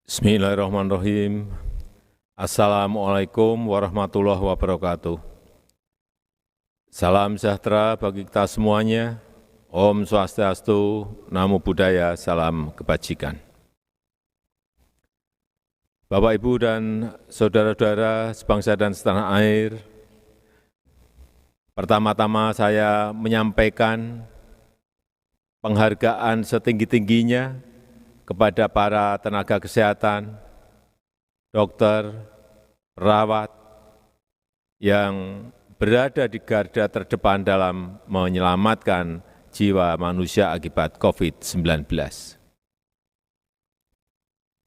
Bismillahirrahmanirrahim. Assalamualaikum warahmatullahi wabarakatuh. Salam sejahtera bagi kita semuanya. Om Swastiastu, Namo Buddhaya, salam kebajikan. Bapak, Ibu, dan saudara-saudara sebangsa dan setanah air, pertama-tama saya menyampaikan penghargaan setinggi-tingginya kepada para tenaga kesehatan, dokter, perawat yang berada di garda terdepan dalam menyelamatkan jiwa manusia akibat COVID-19.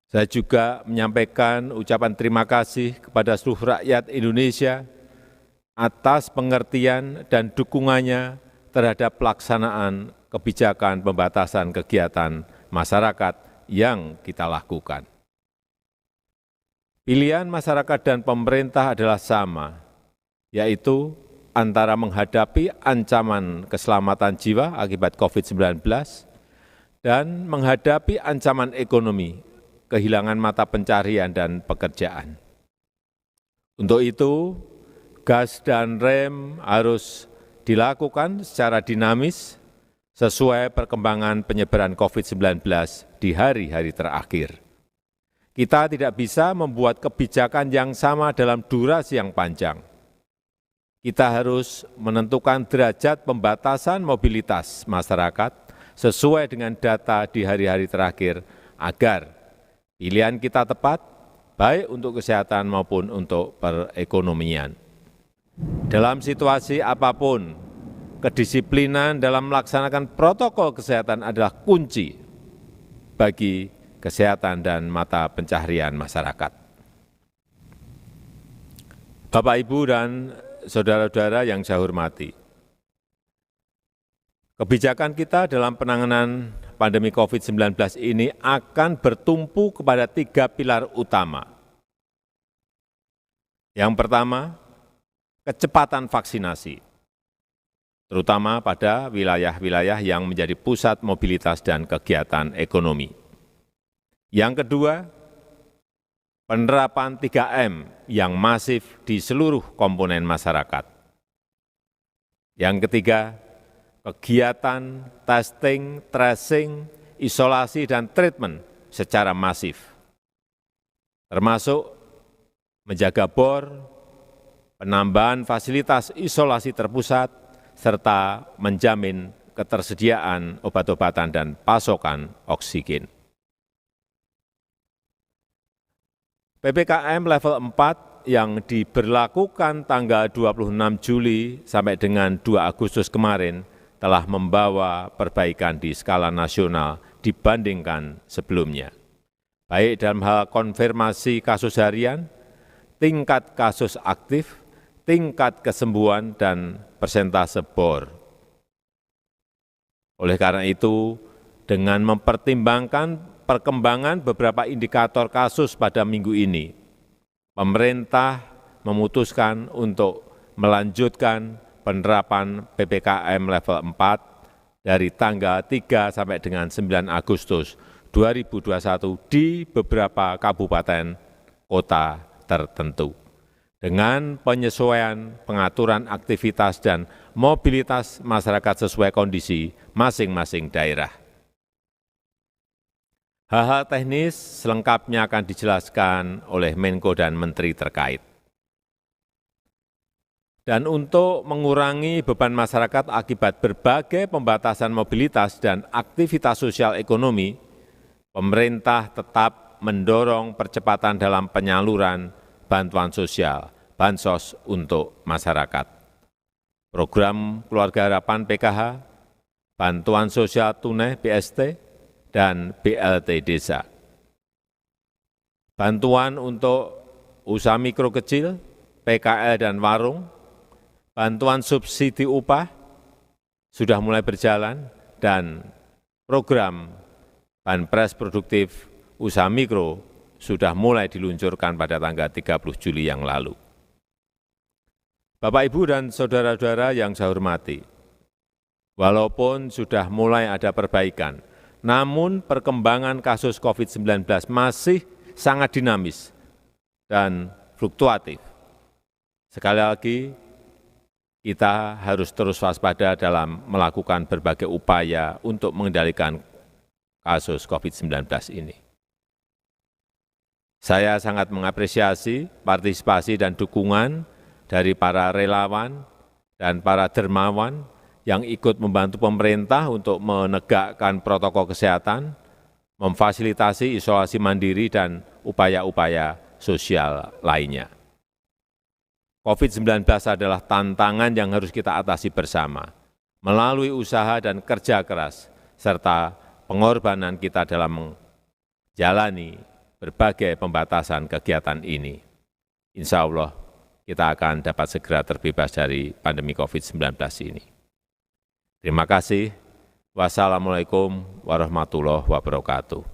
Saya juga menyampaikan ucapan terima kasih kepada seluruh rakyat Indonesia atas pengertian dan dukungannya terhadap pelaksanaan kebijakan pembatasan kegiatan masyarakat yang kita lakukan. Pilihan masyarakat dan pemerintah adalah sama, yaitu antara menghadapi ancaman keselamatan jiwa akibat COVID-19 dan menghadapi ancaman ekonomi, kehilangan mata pencarian dan pekerjaan. Untuk itu, gas dan rem harus dilakukan secara dinamis sesuai perkembangan penyebaran COVID-19 di hari-hari terakhir. Kita tidak bisa membuat kebijakan yang sama dalam durasi yang panjang. Kita harus menentukan derajat pembatasan mobilitas masyarakat sesuai dengan data di hari-hari terakhir agar pilihan kita tepat, baik untuk kesehatan maupun untuk perekonomian. Dalam situasi apapun, kedisiplinan dalam melaksanakan protokol kesehatan adalah kunci bagi kesehatan dan mata pencaharian masyarakat. Bapak, Ibu, dan saudara-saudara yang saya hormati, kebijakan kita dalam penanganan pandemi COVID-19 ini akan bertumpu kepada 3 pilar utama. Yang pertama, kecepatan vaksinasi, terutama pada wilayah-wilayah yang menjadi pusat mobilitas dan kegiatan ekonomi. Yang kedua, penerapan 3M yang masif di seluruh komponen masyarakat. Yang ketiga, kegiatan testing, tracing, isolasi, dan treatment secara masif, termasuk menjaga bor, penambahan fasilitas isolasi terpusat, serta menjamin ketersediaan obat-obatan dan pasokan oksigen. PPKM level 4 yang diberlakukan tanggal 26 Juli sampai dengan 2 Agustus kemarin telah membawa perbaikan di skala nasional dibandingkan sebelumnya, baik dalam hal konfirmasi kasus harian, tingkat kasus aktif, tingkat kesembuhan, dan persentase bor. Oleh karena itu, dengan mempertimbangkan perkembangan beberapa indikator kasus pada minggu ini, pemerintah memutuskan untuk melanjutkan penerapan PPKM level 4 dari tanggal 3 sampai dengan 9 Agustus 2021 di beberapa kabupaten kota tertentu, dengan penyesuaian pengaturan aktivitas dan mobilitas masyarakat sesuai kondisi masing-masing daerah. Hal-hal teknis selengkapnya akan dijelaskan oleh Menko dan Menteri terkait. Dan untuk mengurangi beban masyarakat akibat berbagai pembatasan mobilitas dan aktivitas sosial ekonomi, pemerintah tetap mendorong percepatan dalam penyaluran bantuan sosial, bansos untuk masyarakat. Program Keluarga Harapan PKH, bantuan sosial tunai BST, dan BLT Desa. Bantuan untuk usaha mikro kecil, PKL dan warung, bantuan subsidi upah sudah mulai berjalan, dan program Banpres Produktif Usaha Mikro sudah mulai diluncurkan pada tanggal 30 Juli yang lalu. Bapak, Ibu, dan saudara-saudara yang saya hormati, walaupun sudah mulai ada perbaikan, namun perkembangan kasus COVID-19 masih sangat dinamis dan fluktuatif. Sekali lagi, kita harus terus waspada dalam melakukan berbagai upaya untuk mengendalikan kasus COVID-19 ini. Saya sangat mengapresiasi partisipasi dan dukungan dari para relawan dan para dermawan yang ikut membantu pemerintah untuk menegakkan protokol kesehatan, memfasilitasi isolasi mandiri, dan upaya-upaya sosial lainnya. COVID-19 adalah tantangan yang harus kita atasi bersama, melalui usaha dan kerja keras, serta pengorbanan kita dalam menjalani berbagai pembatasan kegiatan ini. Insya Allah, kita akan dapat segera terbebas dari pandemi COVID-19 ini. Terima kasih. Wassalamualaikum warahmatullahi wabarakatuh.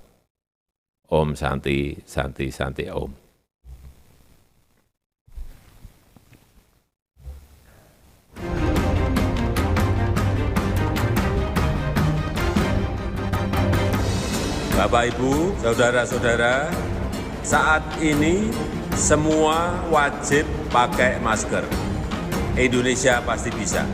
Om Santi, Santi, Santi, Om. Bapak, Ibu, saudara-saudara, saat ini semua wajib pakai masker. Indonesia pasti bisa.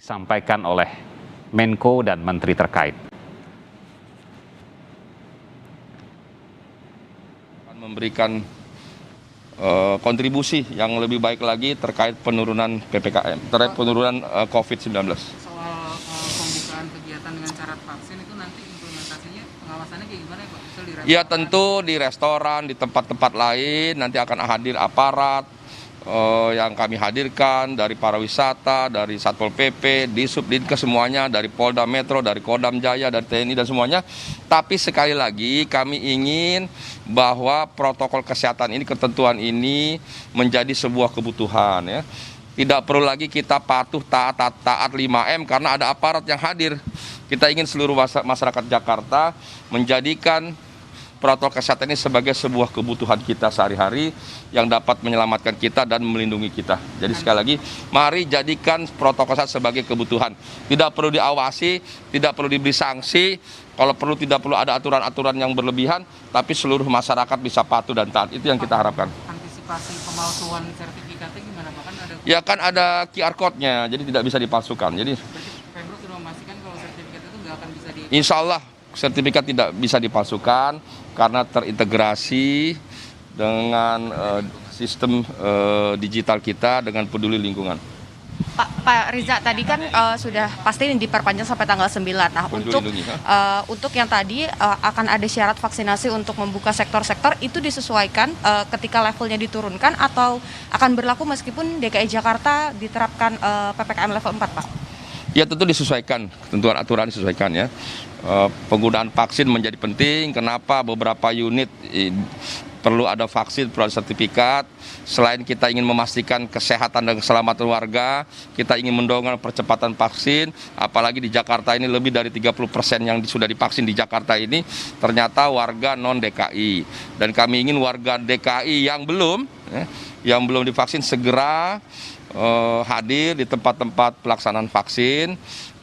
Disampaikan oleh Menko dan Menteri terkait. Akan memberikan kontribusi yang lebih baik lagi terkait penurunan PPKM, terkait penurunan COVID-19. Soal pembukaan kegiatan dengan syarat vaksin itu nanti implementasinya, pengawasannya kayak gimana ya Pak? Ya tentu di restoran, di tempat-tempat lain nanti akan hadir aparat yang kami hadirkan dari para wisata, dari Satpol PP, di Subdinkes semuanya, dari Polda Metro, dari Kodam Jaya, dari TNI dan semuanya. Tapi sekali lagi kami ingin bahwa protokol kesehatan ini, ketentuan ini menjadi sebuah kebutuhan ya. Tidak perlu lagi kita patuh taat 5M karena ada aparat yang hadir. Kita ingin seluruh masyarakat Jakarta menjadikan protokol kesehatan ini sebagai sebuah kebutuhan kita sehari-hari yang dapat menyelamatkan kita dan melindungi kita. Jadi sekali lagi, mari jadikan protokol kesehatan sebagai kebutuhan. Tidak perlu diawasi, tidak perlu diberi sanksi, kalau perlu tidak perlu ada aturan-aturan yang berlebihan, tapi seluruh masyarakat bisa patuh dan taat. Itu yang kita harapkan. Antisipasi pemalsuan sertifikatnya gimana Pak? Ya kan ada QR code-nya, jadi tidak bisa dipalsukan. Jadi Pemprov sudah memastikan kalau sertifikat itu nggak akan bisa insya Allah sertifikat tidak bisa dipalsukan karena terintegrasi dengan sistem digital kita dengan peduli lingkungan. Pak Riza, tadi kan sudah pasti ini diperpanjang sampai tanggal 9. Nah, untuk yang tadi akan ada syarat vaksinasi untuk membuka sektor-sektor, itu disesuaikan ketika levelnya diturunkan atau akan berlaku meskipun DKI Jakarta diterapkan PPKM level 4, Pak? Ya tentu disesuaikan, ketentuan aturan disesuaikan ya. Penggunaan vaksin menjadi penting, kenapa beberapa unit perlu ada vaksin, perlu ada sertifikat. Selain kita ingin memastikan kesehatan dan keselamatan warga, kita ingin mendorong percepatan vaksin, apalagi di Jakarta ini lebih dari 30% yang sudah divaksin di Jakarta ini ternyata warga non-DKI. Dan kami ingin warga DKI yang belum divaksin segera hadir di tempat-tempat pelaksanaan vaksin.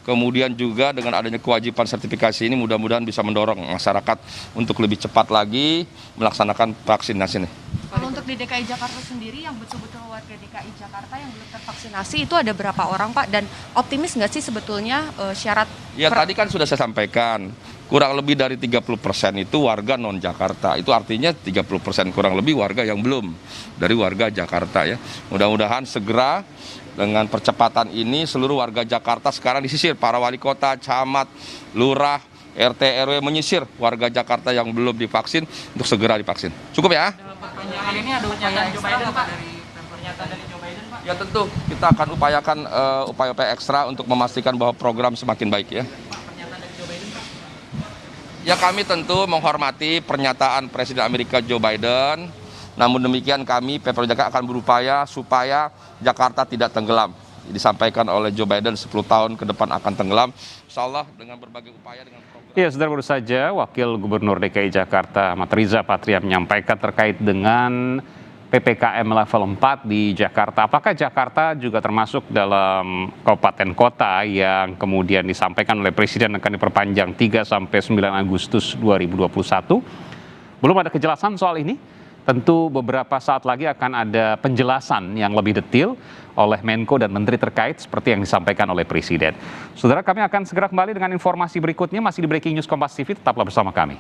Kemudian juga dengan adanya kewajiban sertifikasi ini mudah-mudahan bisa mendorong masyarakat untuk lebih cepat lagi melaksanakan vaksinasi ini. Kalau untuk di DKI Jakarta sendiri yang betul-betul warga DKI Jakarta yang belum tervaksinasi itu ada berapa orang Pak? Dan optimis nggak sih sebetulnya syarat? Ya tadi kan sudah saya sampaikan, kurang lebih dari 30% itu warga non-Jakarta. Itu artinya 30% kurang lebih warga yang belum dari warga Jakarta ya. Mudah-mudahan segera dengan percepatan ini seluruh warga Jakarta sekarang disisir, para wali kota, camat, lurah, RT, RW menyisir warga Jakarta yang belum divaksin untuk segera divaksin. Cukup ya? Dalam perpanjangan ini ada upaya ekstra Pak dari pernyataan dari Joe Biden Pak? Ya tentu kita akan upayakan upaya-upaya ekstra untuk memastikan bahwa program semakin baik ya. Pak, pernyataan dari Joe Biden Pak? Ya kami tentu menghormati pernyataan Presiden Amerika Joe Biden Namun demikian kami Pemprov Jakarta akan berupaya supaya Jakarta tidak tenggelam. Disampaikan oleh Joe Biden 10 tahun ke depan akan tenggelam. Insya Allah dengan berbagai upaya dengan program. Ya, saudara, baru saja Wakil Gubernur DKI Jakarta Ahmad Riza Patria menyampaikan terkait dengan PPKM level 4 di Jakarta. Apakah Jakarta juga termasuk dalam kabupaten kota yang kemudian disampaikan oleh Presiden akan diperpanjang 3 sampai 9 Agustus 2021? Belum ada kejelasan soal ini. Tentu beberapa saat lagi akan ada penjelasan yang lebih detail oleh Menko dan Menteri terkait seperti yang disampaikan oleh Presiden. Saudara, kami akan segera kembali dengan informasi berikutnya masih di Breaking News Kompas TV. Tetaplah bersama kami.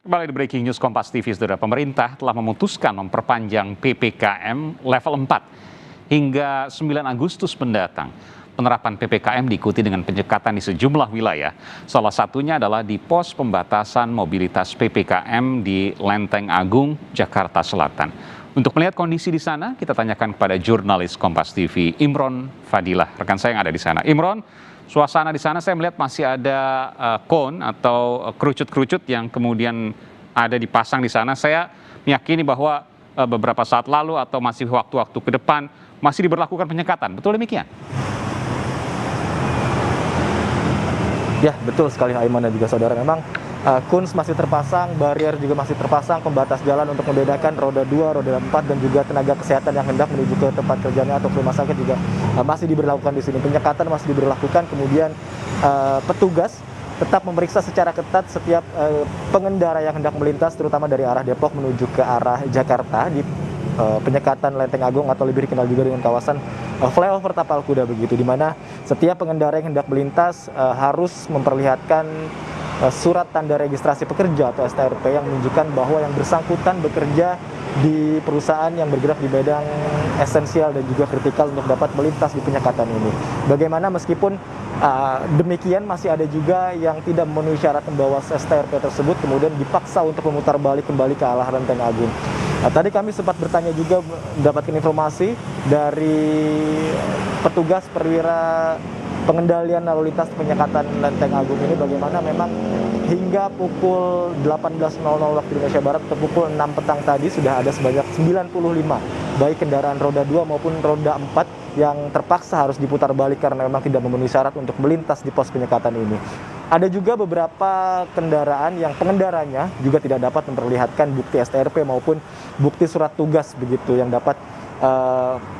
Kembali di Breaking News Kompas TV, saudara. Pemerintah telah memutuskan memperpanjang PPKM level 4 hingga 9 Agustus mendatang. Penerapan PPKM diikuti dengan penyekatan di sejumlah wilayah. Salah satunya adalah di pos pembatasan mobilitas PPKM di Lenteng Agung, Jakarta Selatan. Untuk melihat kondisi di sana, kita tanyakan kepada jurnalis Kompas TV, Imron Fadilah, rekan saya yang ada di sana. Imron, suasana di sana saya melihat masih ada kon atau kerucut-kerucut yang kemudian ada dipasang di sana. Saya meyakini bahwa beberapa saat lalu atau masih waktu-waktu ke depan masih diberlakukan penyekatan. Betul demikian? Ya, betul sekali Aiman dan juga saudara. Memang Kunz masih terpasang, barier juga masih terpasang, pembatas jalan untuk membedakan roda 2, roda 4, dan juga tenaga kesehatan yang hendak menuju ke tempat kerjanya atau ke rumah sakit juga masih diberlakukan di sini. Penyekatan masih diberlakukan, kemudian petugas tetap memeriksa secara ketat setiap pengendara yang hendak melintas, terutama dari arah Depok menuju ke arah Jakarta di penyekatan Lenteng Agung atau lebih dikenal juga dengan kawasan flyover Tapal Kuda begitu, di mana setiap pengendara yang hendak melintas harus memperlihatkan surat tanda registrasi pekerja atau STRP yang menunjukkan bahwa yang bersangkutan bekerja di perusahaan yang bergerak di bidang esensial dan juga kritikal untuk dapat melintas di penyekatan ini. Bagaimana meskipun demikian masih ada juga yang tidak memenuhi syarat membawa STRP tersebut kemudian dipaksa untuk memutar balik kembali ke arah Lenteng Agung. Tadi kami sempat bertanya juga mendapatkan informasi dari petugas perwira pengendalian lalu lintas penyekatan Lenteng Agung ini bagaimana memang hingga pukul 18.00 waktu Indonesia Barat atau pukul 6 petang tadi sudah ada sebanyak 95 baik kendaraan roda 2 maupun roda 4 yang terpaksa harus diputar balik karena memang tidak memenuhi syarat untuk melintas di pos penyekatan ini. Ada juga beberapa kendaraan yang pengendaranya juga tidak dapat memperlihatkan bukti STRP maupun bukti surat tugas begitu yang dapat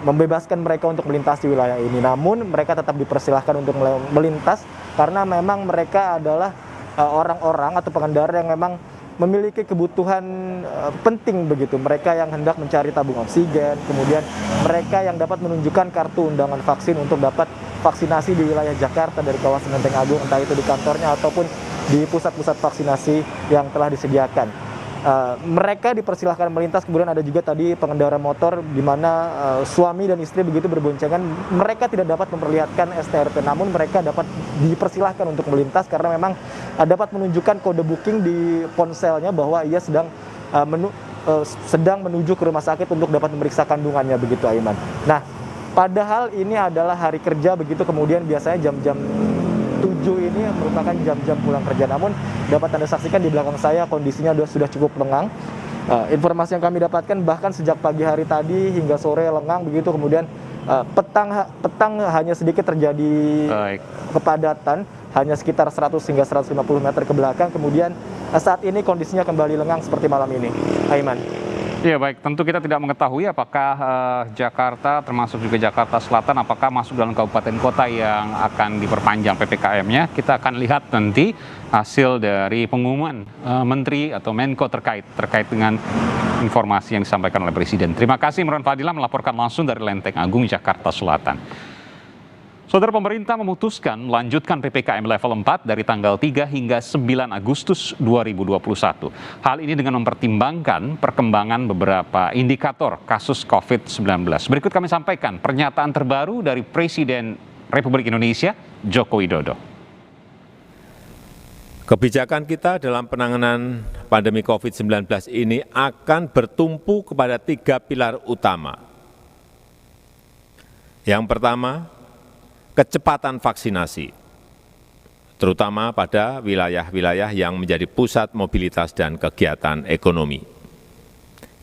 membebaskan mereka untuk melintasi wilayah ini. Namun mereka tetap dipersilahkan untuk melintas karena memang mereka adalah orang-orang atau pengendara yang memang memiliki kebutuhan penting begitu. Mereka yang hendak mencari tabung oksigen, kemudian mereka yang dapat menunjukkan kartu undangan vaksin untuk dapat vaksinasi di wilayah Jakarta dari kawasan Lenteng Agung, entah itu di kantornya ataupun di pusat-pusat vaksinasi yang telah disediakan. Mereka dipersilahkan melintas, kemudian ada juga tadi pengendara motor di mana suami dan istri begitu berboncengan. Mereka tidak dapat memperlihatkan STRP, namun mereka dapat dipersilahkan untuk melintas karena memang dapat menunjukkan kode booking di ponselnya bahwa ia sedang menuju ke rumah sakit untuk dapat memeriksa kandungannya begitu, Aiman. Nah, padahal ini adalah hari kerja begitu, kemudian biasanya jam-jam 7 ini merupakan jam-jam pulang kerja. Namun dapat Anda saksikan di belakang saya kondisinya sudah cukup lengang. Informasi yang kami dapatkan bahkan sejak pagi hari tadi hingga sore lengang begitu, kemudian petang hanya sedikit terjadi kepadatan, hanya sekitar 100 hingga 150 meter ke belakang. Kemudian saat ini kondisinya kembali lengang seperti malam ini, Aiman. Ya baik, tentu kita tidak mengetahui apakah Jakarta termasuk juga Jakarta Selatan apakah masuk dalam kabupaten kota yang akan diperpanjang PPKM-nya. Kita akan lihat nanti hasil dari pengumuman Menteri atau Menko terkait dengan informasi yang disampaikan oleh Presiden. Terima kasih Imron Fadila melaporkan langsung dari Lenteng Agung, Jakarta Selatan. Saudara, pemerintah memutuskan melanjutkan PPKM level 4 dari tanggal 3 hingga 9 Agustus 2021. Hal ini dengan mempertimbangkan perkembangan beberapa indikator kasus COVID-19. Berikut kami sampaikan pernyataan terbaru dari Presiden Republik Indonesia, Joko Widodo. Kebijakan kita dalam penanganan pandemi COVID-19 ini akan bertumpu kepada 3 pilar utama. Yang pertama, kecepatan vaksinasi, terutama pada wilayah-wilayah yang menjadi pusat mobilitas dan kegiatan ekonomi.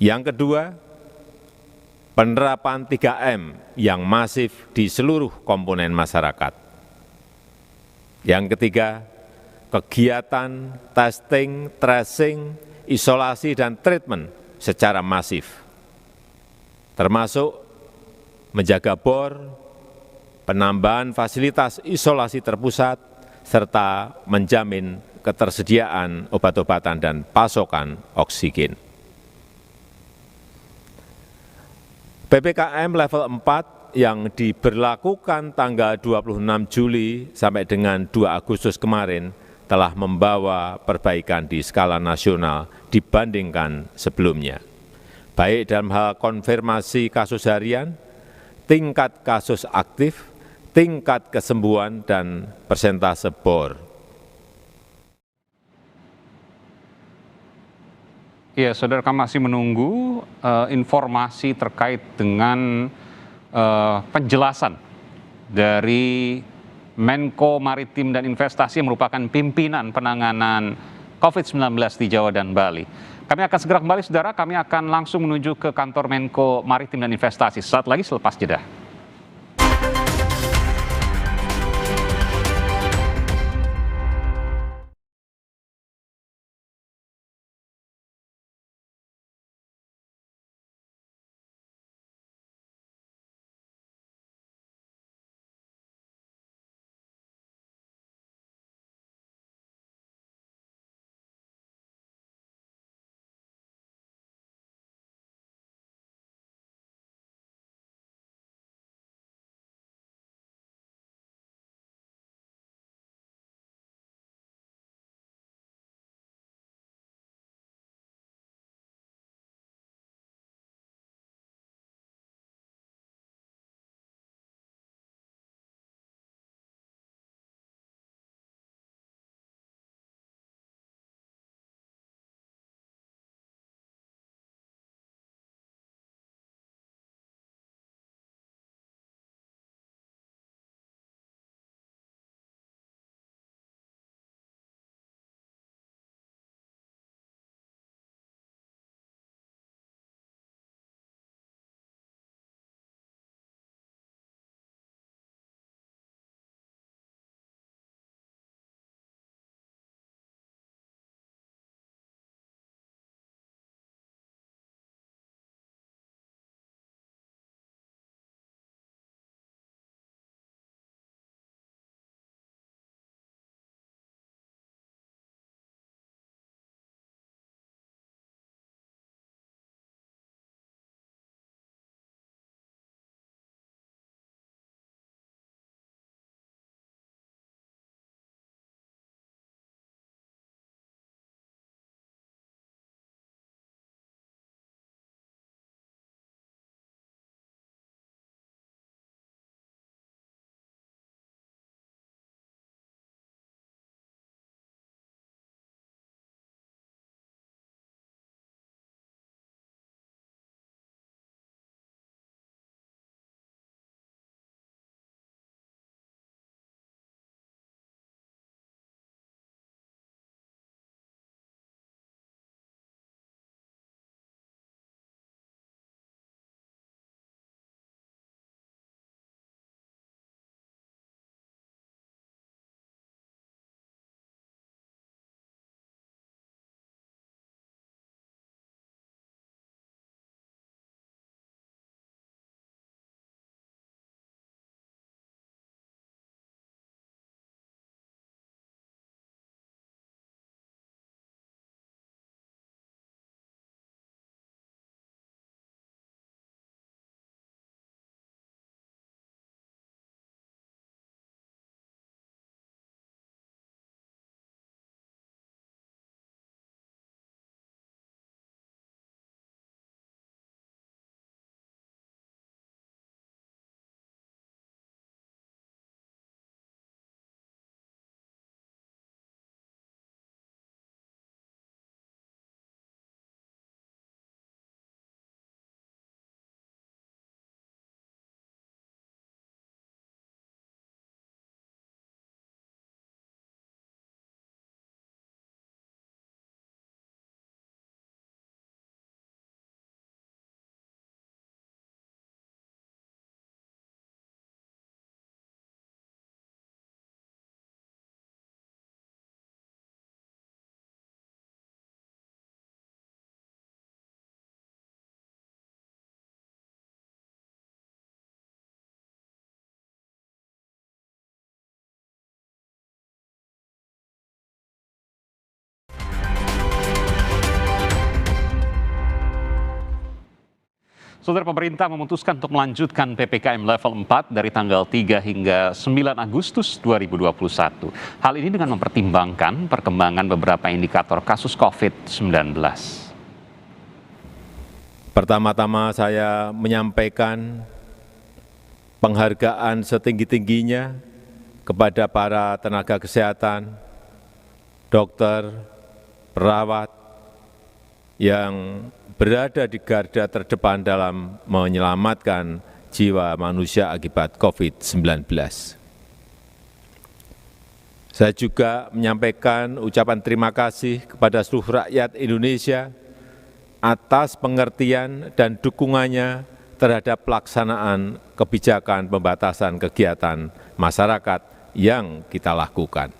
Yang kedua, penerapan 3M yang masif di seluruh komponen masyarakat. Yang ketiga, kegiatan testing, tracing, isolasi, dan treatment secara masif, termasuk menjaga bor, penambahan fasilitas isolasi terpusat, serta menjamin ketersediaan obat-obatan dan pasokan oksigen. PPKM level 4 yang diberlakukan tanggal 26 Juli sampai dengan 2 Agustus kemarin telah membawa perbaikan di skala nasional dibandingkan sebelumnya, baik dalam hal konfirmasi kasus harian, tingkat kasus aktif, tingkat kesembuhan, dan persentase bor. Ya, saudara, kami masih menunggu informasi terkait dengan penjelasan dari Menko Maritim dan Investasi yang merupakan pimpinan penanganan COVID-19 di Jawa dan Bali. Kami akan segera kembali, saudara. Kami akan langsung menuju ke kantor Menko Maritim dan Investasi. Saat lagi selepas jeda. Saudara, pemerintah memutuskan untuk melanjutkan PPKM level 4 dari tanggal 3 hingga 9 Agustus 2021. Hal ini dengan mempertimbangkan perkembangan beberapa indikator kasus COVID-19. Pertama-tama saya menyampaikan penghargaan setinggi-tingginya kepada para tenaga kesehatan, dokter, perawat yang berada di garda terdepan dalam menyelamatkan jiwa manusia akibat COVID-19. Saya juga menyampaikan ucapan terima kasih kepada seluruh rakyat Indonesia atas pengertian dan dukungannya terhadap pelaksanaan kebijakan pembatasan kegiatan masyarakat yang kita lakukan.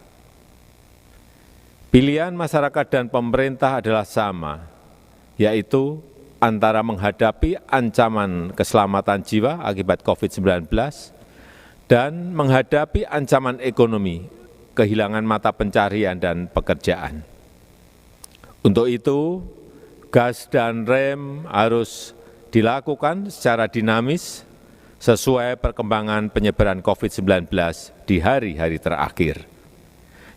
Pilihan masyarakat dan pemerintah adalah sama, yaitu antara menghadapi ancaman keselamatan jiwa akibat COVID-19 dan menghadapi ancaman ekonomi, kehilangan mata pencarian dan pekerjaan. Untuk itu, gas dan rem harus dilakukan secara dinamis sesuai perkembangan penyebaran COVID-19 di hari-hari terakhir.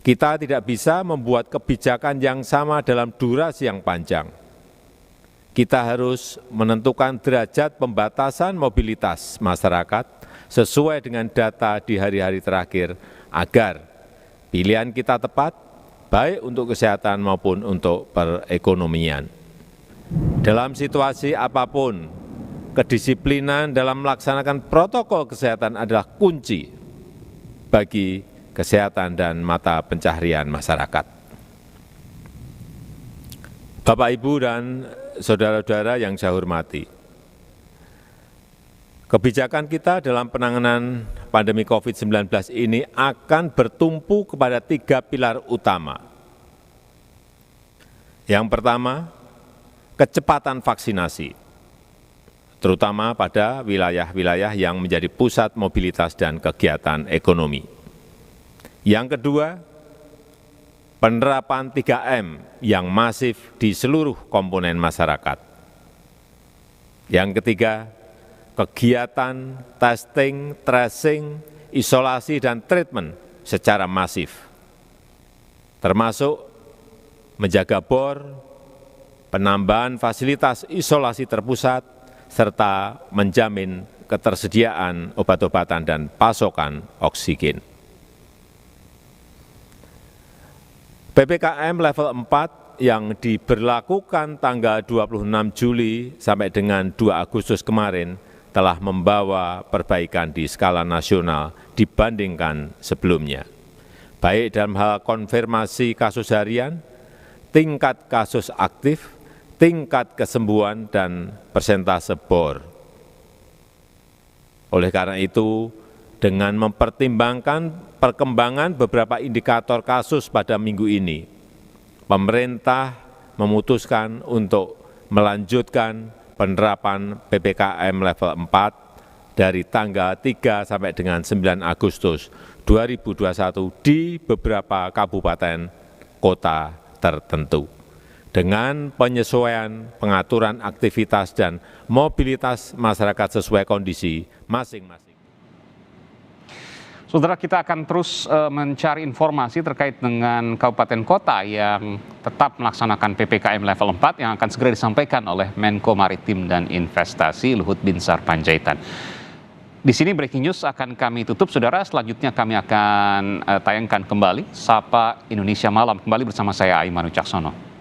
Kita tidak bisa membuat kebijakan yang sama dalam durasi yang panjang. Kita harus menentukan derajat pembatasan mobilitas masyarakat sesuai dengan data di hari-hari terakhir agar pilihan kita tepat, baik untuk kesehatan maupun untuk perekonomian. Dalam situasi apapun, kedisiplinan dalam melaksanakan protokol kesehatan adalah kunci bagi kesehatan dan mata pencaharian masyarakat. Bapak, Ibu, dan saudara-saudara yang saya hormati, kebijakan kita dalam penanganan pandemi COVID-19 ini akan bertumpu kepada 3 pilar utama. Yang pertama, kecepatan vaksinasi, terutama pada wilayah-wilayah yang menjadi pusat mobilitas dan kegiatan ekonomi. Yang kedua, penerapan 3M yang masif di seluruh komponen masyarakat. Yang ketiga, kegiatan testing, tracing, isolasi, dan treatment secara masif, termasuk menjaga bor, penambahan fasilitas isolasi terpusat, serta menjamin ketersediaan obat-obatan dan pasokan oksigen. PPKM level 4 yang diberlakukan tanggal 26 Juli sampai dengan 2 Agustus kemarin telah membawa perbaikan di skala nasional dibandingkan sebelumnya, baik dalam hal konfirmasi kasus harian, tingkat kasus aktif, tingkat kesembuhan, dan persentase bor. Oleh karena itu, dengan mempertimbangkan perkembangan beberapa indikator kasus pada minggu ini, pemerintah memutuskan untuk melanjutkan penerapan PPKM level 4 dari tanggal 3 sampai dengan 9 Agustus 2021 di beberapa kabupaten kota tertentu, dengan penyesuaian pengaturan aktivitas dan mobilitas masyarakat sesuai kondisi masing-masing. Saudara, kita akan terus mencari informasi terkait dengan kabupaten kota yang tetap melaksanakan PPKM level 4 yang akan segera disampaikan oleh Menko Maritim dan Investasi Luhut Binsar Panjaitan. Di sini breaking news akan kami tutup, saudara. Selanjutnya kami akan tayangkan kembali Sapa Indonesia Malam kembali bersama saya Aiman Wicaksono.